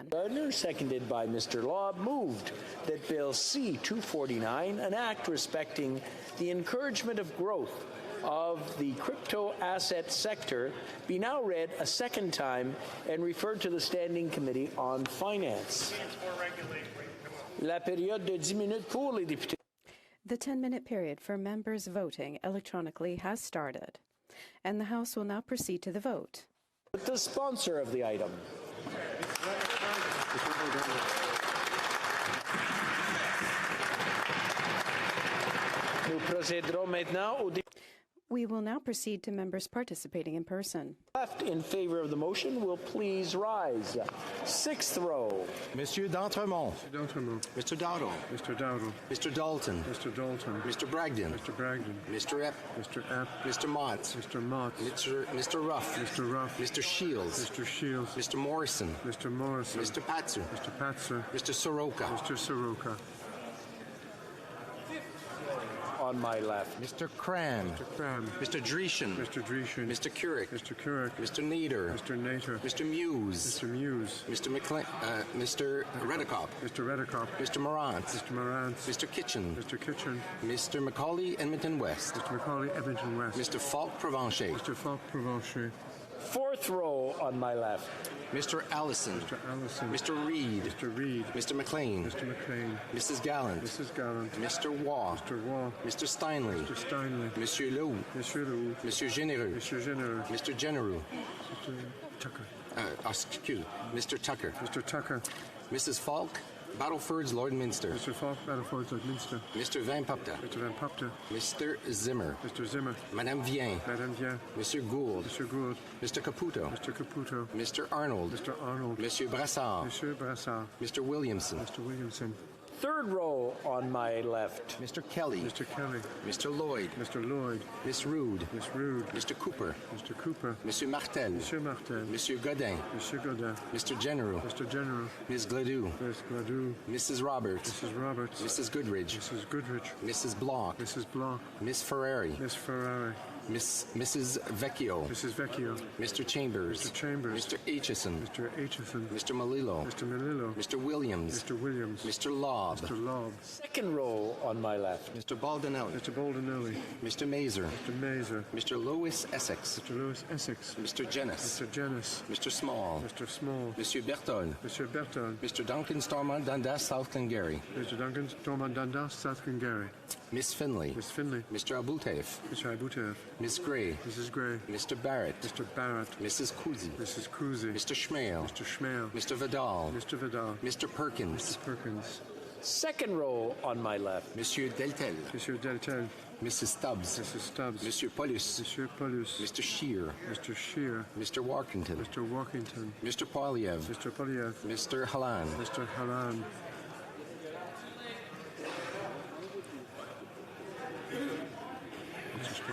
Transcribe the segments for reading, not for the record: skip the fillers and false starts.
one. Gardner, seconded by Mr. Law, moved that Bill C-249, an act respecting the encouragement of growth of the crypto asset sector, be now read a second time and referred to the Standing Committee on Finance. La période de 10 minutes pour les députés. The 10-minute period for members voting electronically has started, and the House will now proceed to the vote. The sponsor of the item. Nous procéderons maintenant au We will now proceed to members participating in person. left in favor of the motion will please rise. Sixth row. Monsieur d'Entremont. Mr. D'Entremont. Mr. Dowdle. Mr. Dowdle. Mr. Dalton. Mr. Dalton. Mr. Bragdon. Mr. Bragdon. Mr. Epp. Mr. Epp. Mr. Mott. Mr. Mott. Mr. Ruff. Mr. Ruff. Mr. Shields. Mr. Shields. Mr. Morrison. Mr. Morrison. Mr. Patzer. Mr. Patzer. Mr. Soroka. Mr. Soroka. On my left. Mr. Cram. Mr. Cram. Mr. Dreeshen. Mr. Dreeshen. Mr. Couric. Mr. Couric. Mr. Nader. Mr. Nater. Mr. Muse. Mr. Muse. Mr. Mr. Redekop. Mr. Redekop. Mr. Morant. Mr. Morant. Mr. Kitchen. Mr. Kitchen. Mr. Macaulay, Edmonton West. Mr. Macaulay, Edmonton West. Mr. Falk Provencher. Mr. Falk Provencher. Fourth row on my left. Mr. Allison. Mr. Allison. Mr. Reed. Mr. Reed. Mr. McLean. Mr. McLean. Mrs. Gallant. Mrs. Gallant. Mr. Waugh. Mr. Waugh. Mr. Steinley. Mr. Steinley. Monsieur Leroux. Monsieur Leroux. Monsieur Généreux. Monsieur Généreux. Mr. Genereux. Mr. Tucker. Excuse Mr. Tucker. Mr. Tucker. Mrs. Falk, Battleford's Lord Minster. Mr. Falk, Battleford's Minster. Mr. Van Pupta. Mr. Van Pupta. Mr. Zimmer. Mr. Zimmer. Madame Vien. Madame Vien. Monsieur Gould. Mr. Gould. Mr. Caputo. Mr. Caputo. Mr. Arnold. Mr. Arnold. Monsieur Brassard. Monsieur Brassard. Mr. Williamson. Mr. Williamson. Third row on my left. Mr. Kelly. Mr. Kelly. Mr. Lloyd. Mr. Lloyd. Miss Rood. Miss Rood. Mr. Cooper. Mr. Cooper. Monsieur Martel. Monsieur Martel. Monsieur Godin. Monsieur Godin. Mr. General. Mr. General. Ms. Gladue. Miss Gladue. Mrs. Roberts. Mrs. Roberts. Mrs. Goodridge. Mrs. Goodrich. Mrs. Block. Mrs. Block. Miss Ferrari. Miss Ferrari. Mrs. Vecchio. Mrs. Vecchio. Mr. Chambers. Mr. Chambers. Mr. Aitchison. Mr. Aitchison. Mr. Malillo. Mr. Melillo. Mr. Williams. Mr. Williams. Mr. Lobb. Mr. Lobb. Second row on my left. Mr. Baldinelli. Mr. Baldinelli. Mr. Mazer. Mr. Mazer. Mr. Lewis Essex. Mr. Lewis Essex. Mr. Jennis. Mr. Jennis. Mr. Small. Mr. Small. Monsieur Bertol. Mr. Berton. Mr. Duncan Stormont Dundas South Glengarry. Mr. Duncan Stormont Dundas, South Glengarry. Miss Finley. Miss Finley. Mr. Aboutev. Mr. Abutev. Miss Gray. Mrs. Gray. Mr. Barrett. Mr. Barrett. Mrs. Cousy. Mrs. Cruzy. Mr. Schmale. Mr. Schmale. Mr. Vidal. Mr. Vidal. Mr. Perkins. Perkins. Second row on my left. Monsieur Deltel. Monsieur Deltel. Mrs. Stubbs. Mrs. Stubbs. Monsieur Paulus. Monsieur Paulus. Mr. Shear. Mr. Shear. Mr. Walkington. Mr. Walkington. Mr. Polyev. Mr. Polyev. Mr. Halan. Mr. Halan.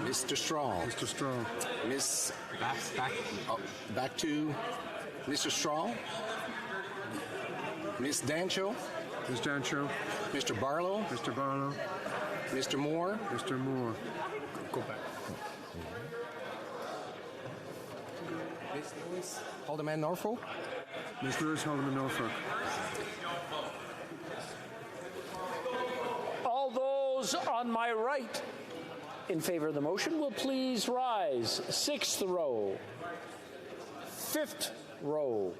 Mr. Straw. Mr. Straw. Miss back to Mr. Straw. Miss Dancho. Ms. Dancho. Mr. Barlow. Mr. Barlow. Mr. Moore. Mr. Moore. Go back. Miss Lewis. Alderman Norfolk. Ms. Lewis Haldeman Norfolk. All those on my right in favor of the motion will please rise. Sixth row. Fifth row.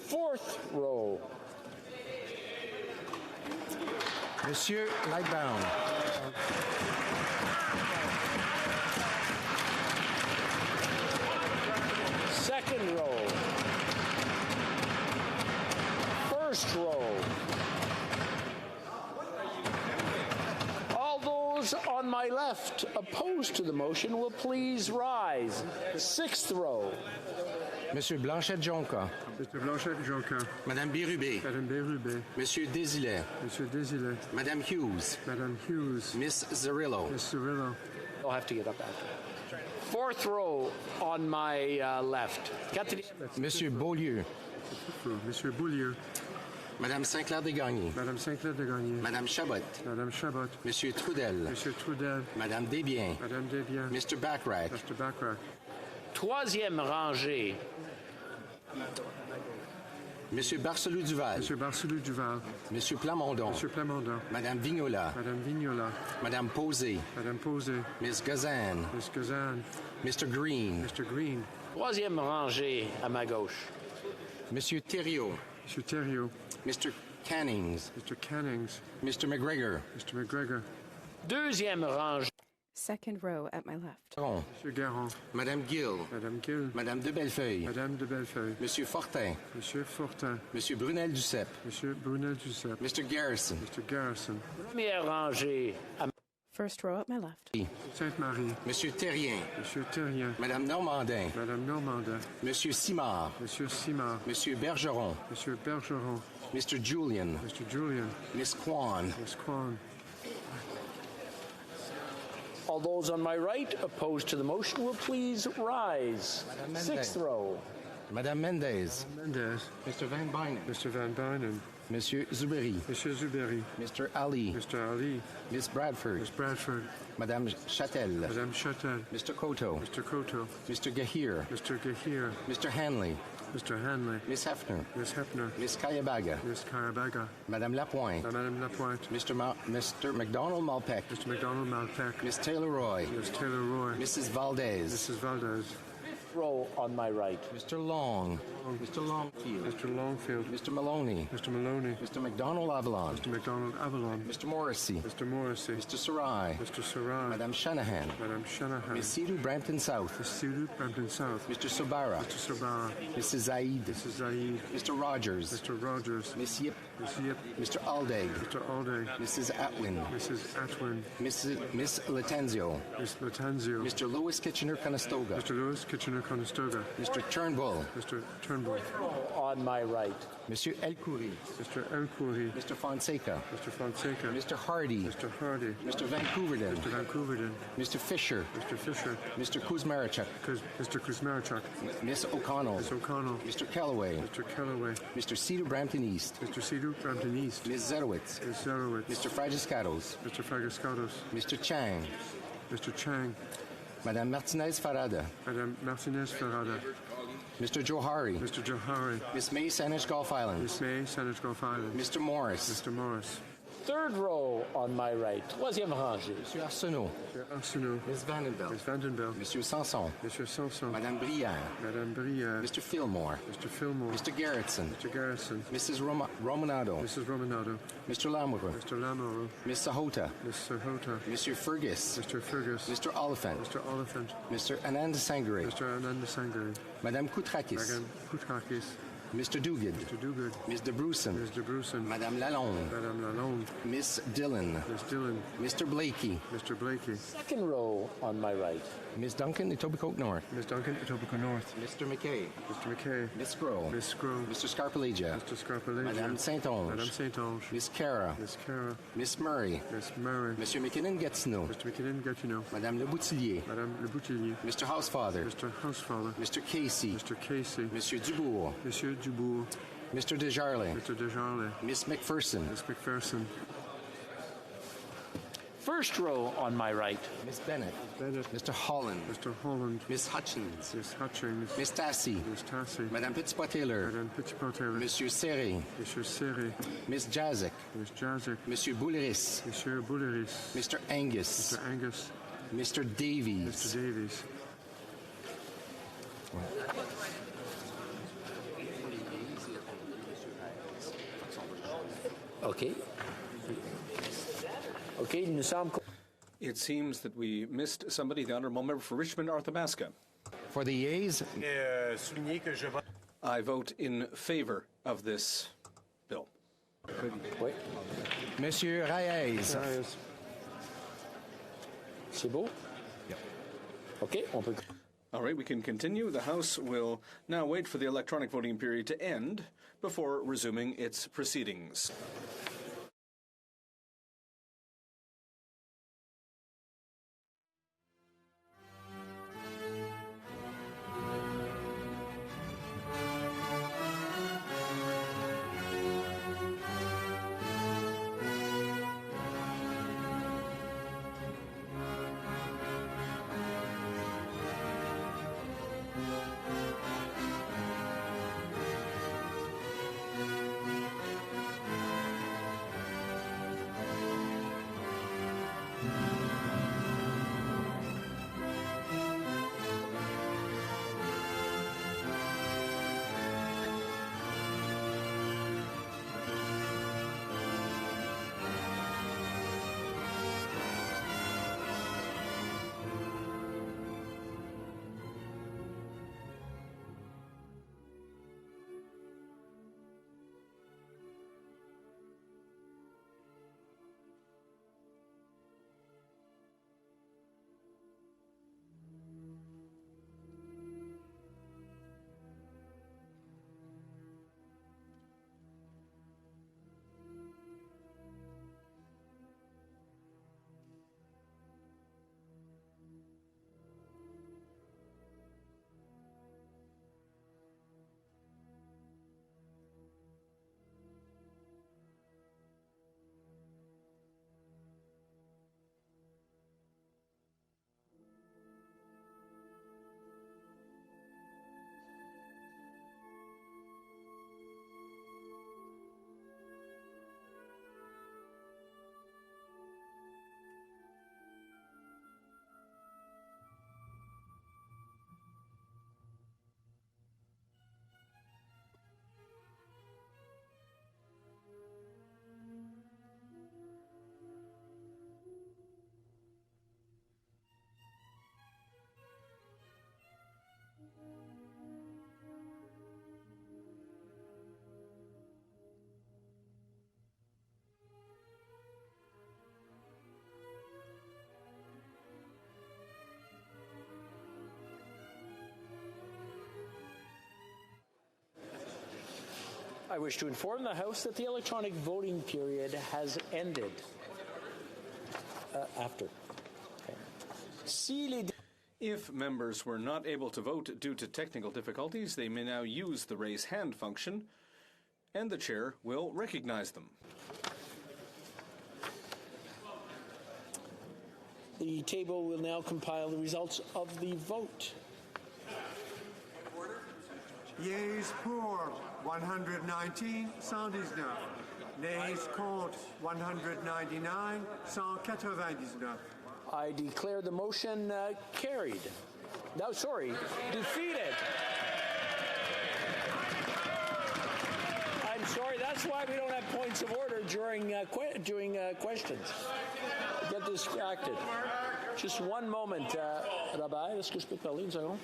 Fourth row. Monsieur Lightbound. Second row. First row. All those on my left opposed to the motion will please rise. Sixth row. Monsieur Blanchette-Jonca. Mr. Blanchette-Jonca. Madame Bérubé. Madame Bérubé. Monsieur Désilet. Monsieur Désilet. Madame Hughes. Madame Hughes. Miss Zarillo. Miss Cirillo. I'll have to get up after. Fourth row on my left. Monsieur Beaulieu. Monsieur Beaulieu. Madame Sinclair-Desgagnés. Madame Sinclair-Desgagnés. Madame Chabot. Madame Chabot. Monsieur Trudel. Monsieur Trudel. Madame Desbiens. Madame Desbiens. Mr. Backrack. Mr. Backrack. Troisième rangée. Monsieur Barcelou-Duval. Monsieur Barcelou-Duval. Monsieur Plamondon. Monsieur Plamondon. Madame Vignola. Madame Vignola. Madame Posé. Madame Posé. Miss Gazan. Miss Gazan. Mr. Green. Mr. Green. Troisième rangée à ma gauche. Monsieur Thériault. Monsieur Thériault. Mr. Cannings. Mr. Cannings. Mr. McGregor. Mr. McGregor. Deuxième rangée. Second row at my left. Garon. Monsieur Garon. Madame Gill. Madame Gill. Madame de Bellefeuille. Madame de Bellefeuille. Monsieur Fortin. Monsieur Fortin. Monsieur Brunel-Duceppe. Monsieur Brunel-Duceppe. Mr. Garrison. Mr. Garrison. Première rangée à First row at my left. Sainte-Marie. Monsieur Terrien. Monsieur Terrien. Madame Normandin. Madame Normandin. Monsieur Simard. Monsieur Simard. Monsieur Bergeron. Monsieur Bergeron. Mr. Julian. Mr. Julian. Miss Kwan. Miss Kwan. All those on my right opposed to the motion will please rise. Madame Sixth Mendez. row. Madame Mendez. Mendez. Mr. Van Bynen. Mr. Van Bynen. Monsieur Zuberi. Monsieur Zuberi. Mr. Ali. Mr. Ali. Miss Bradford. Miss Bradford. Madame Châtel. Madame Châtel. Mr. Koto. Mr. Koto. Mr. Gahir. Mr. Gahir. Mr. Hanley. Mr. Hanley. Miss Hefner. Miss Hepner. Miss Kayabaga. Miss Carabaga. Madame Lapointe. Madame Lapointe. Mr. McDonald Malpeck. Mr. McDonald Malpeck. Miss Taylor Roy. Miss Taylor Roy. Mrs. Valdez. Mrs. Valdez. Row on my right. Mr. Long. Mr. Longfield. Mr. Longfield. Mr. Maloney. Mr. Maloney. Mr. McDonald Avalon. Mr. McDonald Avalon. Mr. Morrissey. Mr. Morrissey. Mr. Sarai. Mr. Sarai. Madame Shanahan. Madame Shanahan. Miss Cedu Brampton South. Miss Sulu, Brampton South. Mr. Sobara. Mr. Sabara. Mrs. Zaid. Mrs. Zaid. Mr. Rogers. Mr. Rogers. Miss Yip. Miss Yip. Mr. Aldag. Mr. Alday. Mrs. Atwin. Mrs. Atwin. Miss Latenzio. Miss Latanzio. Mr. Louis Kitchener-Conestoga. Mr. Lewis Kitchener-Conestoga. Mr. Turnbull. Mr. Turnbull. On my right. Monsieur Elkoury. Mr. Elkoury. Mr. Fonseca. Mr. Fonseca. Mr. Hardy. Mr. Hardy. Mr. Vancouverden. Mr. Vancouverden. Mr. Fisher. Mr. Fisher. Mr. Kuzmarachuk. Mr. Kuzmarchuk. Miss O'Connell. Miss O'Connell. Mr. Kellaway. Mr. Kellaway. Mr. Cedar Brampton East. Mr. Cedar Brampton East. Ms. Zerowitz. Miss Zerowitz. Mr. Fragiscatos. Mr. Fragascatos. Mr. Chang. Mr. Chang. Madame Martinez Farada. Madame Martinez Ferrada. Mr. Johari. Mr. Johari. Miss May Saanich Gulf Islands. Miss May, Saanich Gulf Islands. Mr. Morris. Mr. Morris. Third row on my right. Troisième rangée. Monsieur Arsenault. Mr. Arsenault. Miss Vandenbelt. Miss Vandenbelt. Monsieur Sanson. Mr. Sanson. Madame Brière. Madame Brière. Mr. Fillmore. Mr. Fillmore. Mr. Garrettson. Mr. Garrison. Mrs. Romanado. Mrs. Romanado. Mr. Lamoureux. Mr. Lamoureux. Miss Sahota. Miss Sahota. Monsieur Fergus. Mr. Fergus. Mr. Oliphant. Mr. Oliphant. Mr. Anand Sangare. Mr. Ananda Sangari. Madame Koutrakis. Madame Koutrakis. Mr. Duguid. Mr. Duguid. Miss de Bruson. Miss de Bruson. Madame Lalonde. Madame Lalonde. Miss Dillon. Miss Dillon. Mr. Blakey. Mr. Blakey. Second row on my right. Miss Duncan, Etobicoke North. Miss Duncan, Etobicoke North. Mr. McKay. Mr. McKay. Miss Groh. Miss Scrow. Mr. Scarpelegia. Mr. Scarpelegia. Madame Saint-Onge. Madame Saint-Onge. Miss Cara. Miss Cara. Miss Murray. Miss Murray. Monsieur McKinnon-Gatineau. Mr. McKinnon Gatineau. Madame Le Boutillier. Madame Le Boutillier. Mr. Housefather. Mr. Housefather. Mr. Casey. Mr. Casey. Monsieur Dubourg. Monsieur Dubourg. Mr. Desjarlais. Mr. Desjarlais. Miss McPherson. Miss McPherson. First row on my right. Miss Bennett. Bennett. Mr. Holland. Mr. Holland. Miss Hutchins. Miss Hutchings. Miss Tassie. Miss Tassie. Madame Petitpas-Taylor. Madame Petitpas-Taylor. Monsieur Serré. Monsieur Serré. Miss Jazik. Miss Jazik. Monsieur Bouleris. Monsieur Bouleris. Mr. Angus. Mr. Angus. Mr. Davies. Mr. Davies. Okay. Okay, nous sommes... It seems that we missed somebody, the honourable member for Richmond, Arthabaska. For the yeas, I vote in favour of this bill. Oui. Monsieur Reyes. C'est beau? Yep. Okay, on peut... All right, we can continue. The House will now wait for the electronic voting period to end before resuming its proceedings. I wish to inform the House that the electronic voting period has ended. After. Okay. Si les If members were not able to vote due to technical difficulties, they may now use the raise hand function, and the chair will recognize them. The table will now compile the results of the vote. Yeas pour 119, 119. Nays contre 199, 199. I declare the motion carried. No, sorry, defeated. I'm sorry, that's why we don't have points of order during questions. Get distracted. Just one moment, Robert, est-ce que je peux te parler une seconde?